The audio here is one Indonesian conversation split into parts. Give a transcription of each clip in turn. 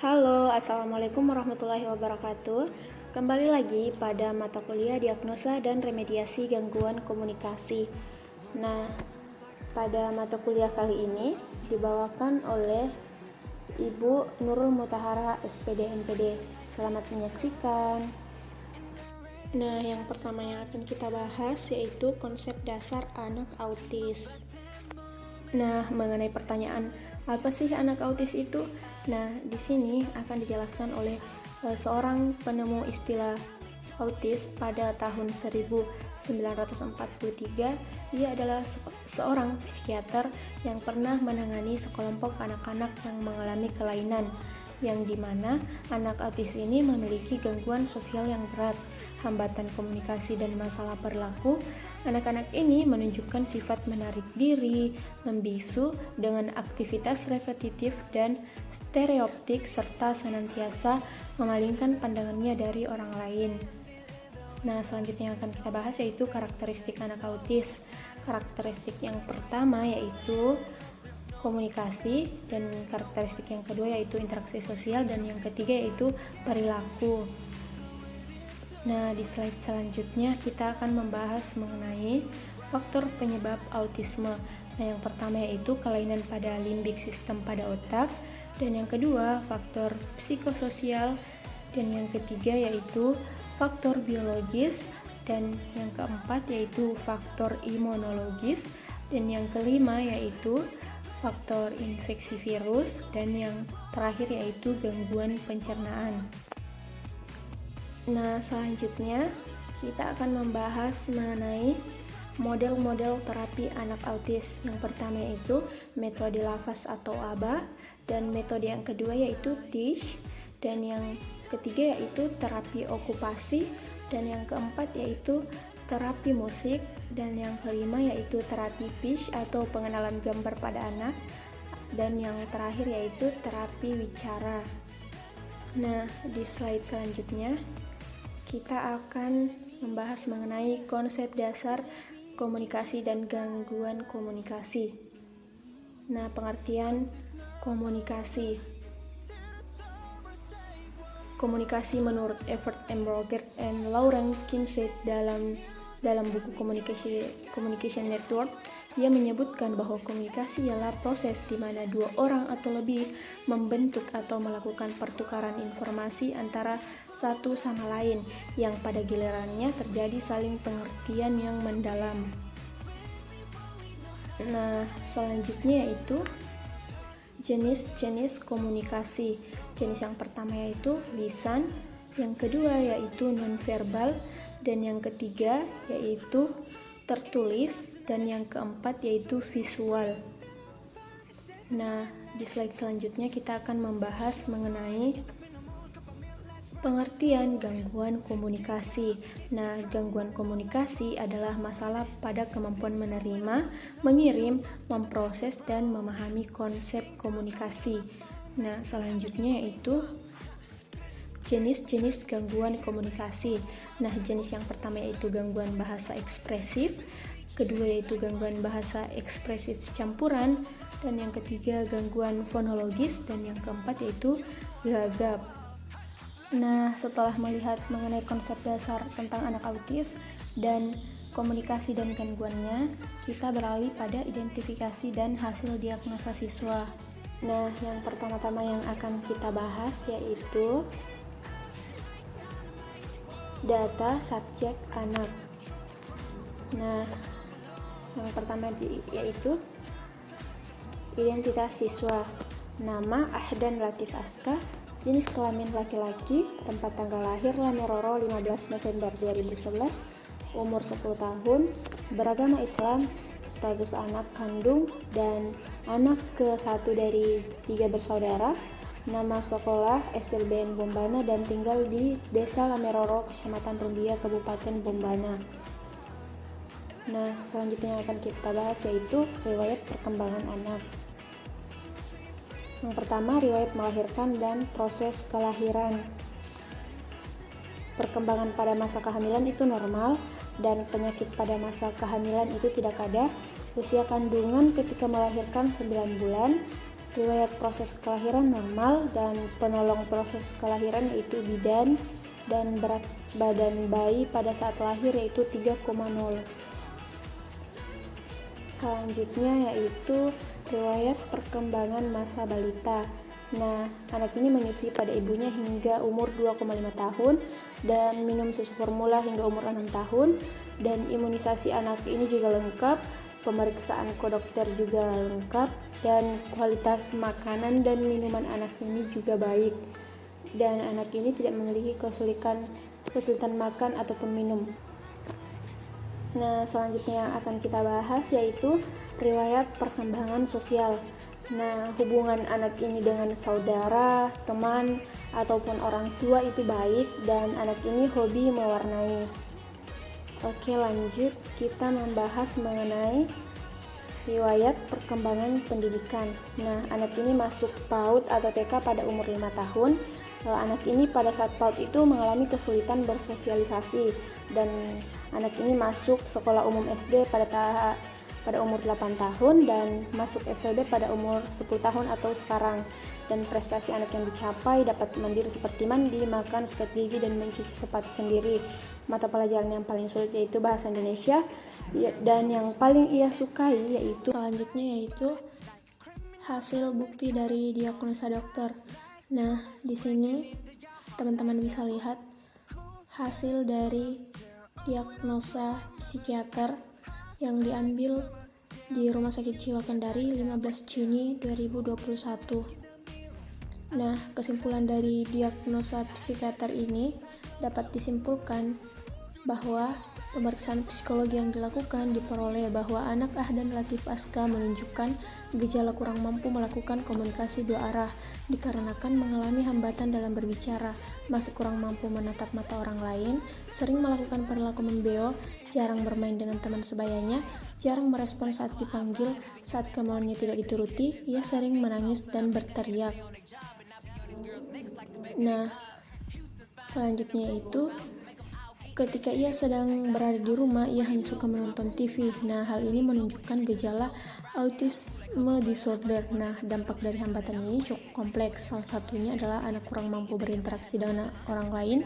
Halo, Assalamualaikum warahmatullahi wabarakatuh. Kembali lagi pada mata kuliah Diagnosa dan Remediasi Gangguan Komunikasi. Nah, pada mata kuliah kali ini dibawakan oleh Ibu Nurul Mutahara, SPD NPD. Selamat menyaksikan. Nah, yang pertama yang akan kita bahas yaitu konsep dasar anak autis. Nah, mengenai pertanyaan apa sih anak autis itu? Nah, di sini akan dijelaskan oleh seorang penemu istilah autis pada tahun 1943. Ia adalah seorang psikiater yang pernah menangani sekelompok anak-anak yang mengalami kelainan, yang dimana anak autis ini memiliki gangguan sosial yang berat, hambatan komunikasi dan masalah perilaku. Anak-anak ini menunjukkan sifat menarik diri, membisu dengan aktivitas repetitif dan stereotip serta senantiasa memalingkan pandangannya dari orang lain. Nah, selanjutnya yang akan kita bahas yaitu karakteristik anak autis. Karakteristik yang pertama yaitu komunikasi, dan karakteristik yang kedua yaitu interaksi sosial, dan yang ketiga yaitu perilaku. Nah, di slide selanjutnya kita akan membahas mengenai faktor penyebab autisme. Nah, yang pertama yaitu kelainan pada limbik sistem pada otak, dan yang kedua faktor psikososial, dan yang ketiga yaitu faktor biologis, dan yang keempat yaitu faktor imunologis, dan yang kelima yaitu faktor infeksi virus, dan yang terakhir yaitu gangguan pencernaan. Nah, selanjutnya kita akan membahas mengenai model-model terapi anak autis. Yang pertama yaitu metode LAVAS atau ABA, dan metode yang kedua yaitu TEACH, dan yang ketiga yaitu terapi okupasi, dan yang keempat yaitu terapi musik, dan yang kelima yaitu terapi speech atau pengenalan gambar pada anak, dan yang terakhir yaitu terapi wicara. Nah, di slide selanjutnya kita akan membahas mengenai konsep dasar komunikasi dan gangguan komunikasi. Nah, pengertian komunikasi. Komunikasi menurut Evert M. Roget and Lauren Kinsey dalam buku Communication Network, ia menyebutkan bahwa komunikasi ialah proses di mana dua orang atau lebih membentuk atau melakukan pertukaran informasi antara satu sama lain, yang pada gilirannya terjadi saling pengertian yang mendalam. Nah, selanjutnya yaitu jenis-jenis komunikasi. Jenis yang pertama yaitu lisan, yang kedua yaitu nonverbal, dan yang ketiga yaitu tertulis, dan yang keempat yaitu visual. Nah, di slide selanjutnya kita akan membahas mengenai pengertian gangguan komunikasi. Nah, gangguan komunikasi adalah masalah pada kemampuan menerima, mengirim, memproses, dan memahami konsep komunikasi. Nah, selanjutnya yaitu jenis-jenis gangguan komunikasi. Nah, jenis yang pertama yaitu gangguan bahasa ekspresif, kedua yaitu gangguan bahasa ekspresif campuran, dan yang ketiga gangguan fonologis, dan yang keempat yaitu gagap. Nah, setelah melihat mengenai konsep dasar tentang anak autis dan komunikasi dan gangguannya, kita beralih pada identifikasi dan hasil diagnosa siswa. Nah, yang pertama-tama yang akan kita bahas yaitu data subjek anak. Nah, yang pertama yaitu identitas siswa. Nama Ahdan Latif Aska, jenis kelamin laki-laki, tempat tanggal lahir Lameroro 15 November 2011, umur 10 tahun, beragama Islam, status anak kandung dan anak ke-1 dari 3 bersaudara, nama sekolah SLBN Bombana, dan tinggal di Desa Lameroro, Kecamatan Rumbia, Kabupaten Bombana. Nah, selanjutnya yang akan kita bahas yaitu riwayat perkembangan anak. Yang pertama, riwayat melahirkan dan proses kelahiran. Perkembangan pada masa kehamilan itu normal, dan penyakit pada masa kehamilan itu tidak ada. Usia kandungan ketika melahirkan 9 bulan, riwayat proses kelahiran normal dan penolong proses kelahiran yaitu bidan, dan berat badan bayi pada saat lahir yaitu 3,0. Selanjutnya yaitu riwayat perkembangan masa balita. Nah, anak ini menyusui pada ibunya hingga umur 2,5 tahun dan minum susu formula hingga umur 6 tahun, dan imunisasi anak ini juga lengkap, pemeriksaan ke dokter juga lengkap, dan kualitas makanan dan minuman anak ini juga baik. Dan anak ini tidak memiliki kesulitan makan ataupun minum. Nah, selanjutnya yang akan kita bahas yaitu riwayat perkembangan sosial. Nah, hubungan anak ini dengan saudara, teman, ataupun orang tua itu baik, dan anak ini hobi mewarnai. Oke, lanjut kita membahas mengenai riwayat perkembangan pendidikan. Nah, anak ini masuk PAUD atau TK pada umur 5 tahun. Anak ini pada saat PAUD itu mengalami kesulitan bersosialisasi, dan anak ini masuk sekolah umum SD pada umur 8 tahun dan masuk SLB pada umur 10 tahun atau sekarang. Dan prestasi anak yang dicapai dapat mandiri seperti mandi, makan, sikat gigi, dan mencuci sepatu sendiri. Mata pelajaran yang paling sulit yaitu bahasa Indonesia, dan yang paling ia sukai selanjutnya yaitu hasil bukti dari diagnosa dokter. Nah, di sini teman-teman bisa lihat hasil dari diagnosa psikiater yang diambil di Rumah Sakit Jiwa Kendari 15 Juni 2021. Nah, kesimpulan dari diagnosa psikiater ini dapat disimpulkan bahwa pemeriksaan psikologi yang dilakukan diperoleh bahwa anak Ahdan Latif Aska menunjukkan gejala kurang mampu melakukan komunikasi dua arah dikarenakan mengalami hambatan dalam berbicara, masih kurang mampu menatap mata orang lain, sering melakukan perilaku membeo, jarang bermain dengan teman sebayanya, jarang merespon saat dipanggil, saat kemauannya tidak dituruti, ia sering menangis dan berteriak. Nah, selanjutnya itu ketika ia sedang berada di rumah, ia hanya suka menonton TV. Nah, hal ini menunjukkan gejala autisme disorder. Nah, dampak dari hambatan ini cukup kompleks. Salah satunya adalah anak kurang mampu berinteraksi dengan orang lain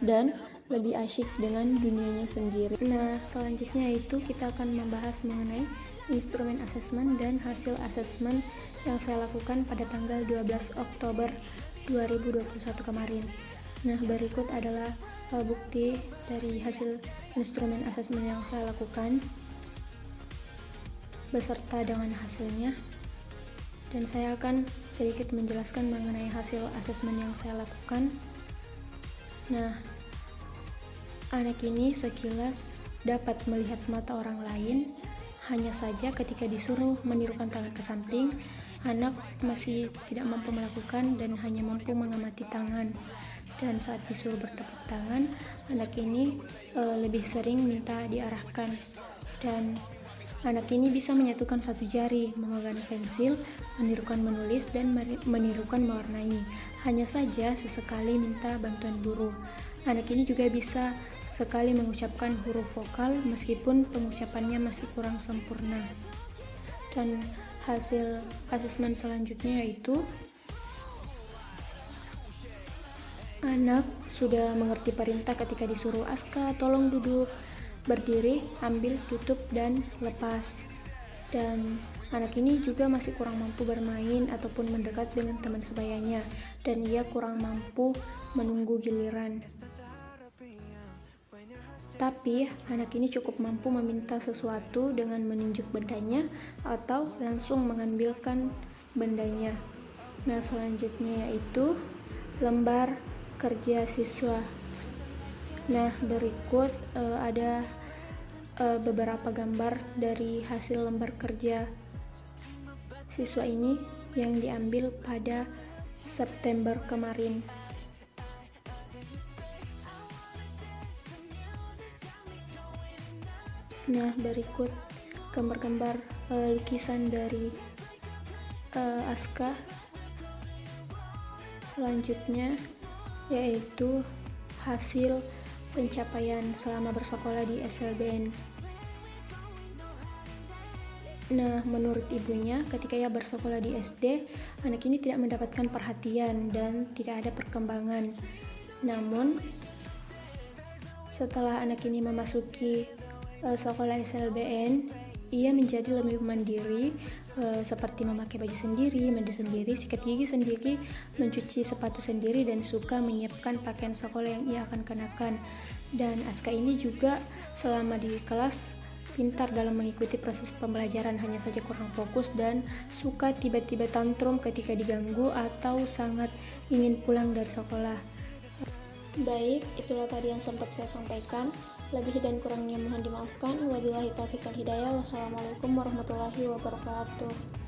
dan lebih asyik dengan dunianya sendiri. Nah, selanjutnya itu kita akan membahas mengenai instrumen asesmen dan hasil asesmen yang saya lakukan pada tanggal 12 Oktober 2021 kemarin. Nah, berikut adalah bukti dari hasil instrumen asesmen yang saya lakukan beserta dengan hasilnya, dan saya akan sedikit menjelaskan mengenai hasil asesmen yang saya lakukan. Nah, anak ini sekilas dapat melihat mata orang lain, hanya saja ketika disuruh menirukan tangan ke samping, anak masih tidak mampu melakukan dan hanya mampu mengamati tangan. Dan saat disuruh bertepuk tangan, anak ini lebih sering minta diarahkan, dan anak ini bisa menyatukan satu jari, memegang pensil, menirukan menulis, dan menirukan mewarnai. Hanya saja sesekali minta bantuan guru. Anak ini juga bisa sesekali mengucapkan huruf vokal meskipun pengucapannya masih kurang sempurna. Dan hasil asesmen selanjutnya yaitu anak sudah mengerti perintah ketika disuruh Aska, tolong duduk, berdiri, ambil, tutup, dan lepas. Dan anak ini juga masih kurang mampu bermain ataupun mendekat dengan teman sebayanya, dan ia kurang mampu menunggu giliran. Tapi anak ini cukup mampu meminta sesuatu dengan menunjuk bendanya atau langsung mengambilkan bendanya. Nah, selanjutnya yaitu lembar kerja siswa. Nah, berikut ada beberapa gambar dari hasil lembar kerja siswa ini yang diambil pada September kemarin. Nah, berikut gambar-gambar lukisan dari Aska. Selanjutnya yaitu hasil pencapaian selama bersekolah di SLBN. Nah, menurut ibunya, ketika ia bersekolah di SD, anak ini tidak mendapatkan perhatian dan tidak ada perkembangan. Namun, setelah anak ini memasuki sekolah SLBN, ia menjadi lebih mandiri, seperti memakai baju sendiri, mandi sendiri, sikat gigi sendiri, mencuci sepatu sendiri, dan suka menyiapkan pakaian sekolah yang ia akan kenakan. Dan Aska ini juga selama di kelas pintar dalam mengikuti proses pembelajaran, hanya saja kurang fokus dan suka tiba-tiba tantrum ketika diganggu atau sangat ingin pulang dari sekolah. Baik, itulah tadi yang sempat saya sampaikan. Lebih dan kurangnya mohon dimaafkan. Wabillahi taufiq wal hidayah. Wassalamualaikum warahmatullahi wabarakatuh.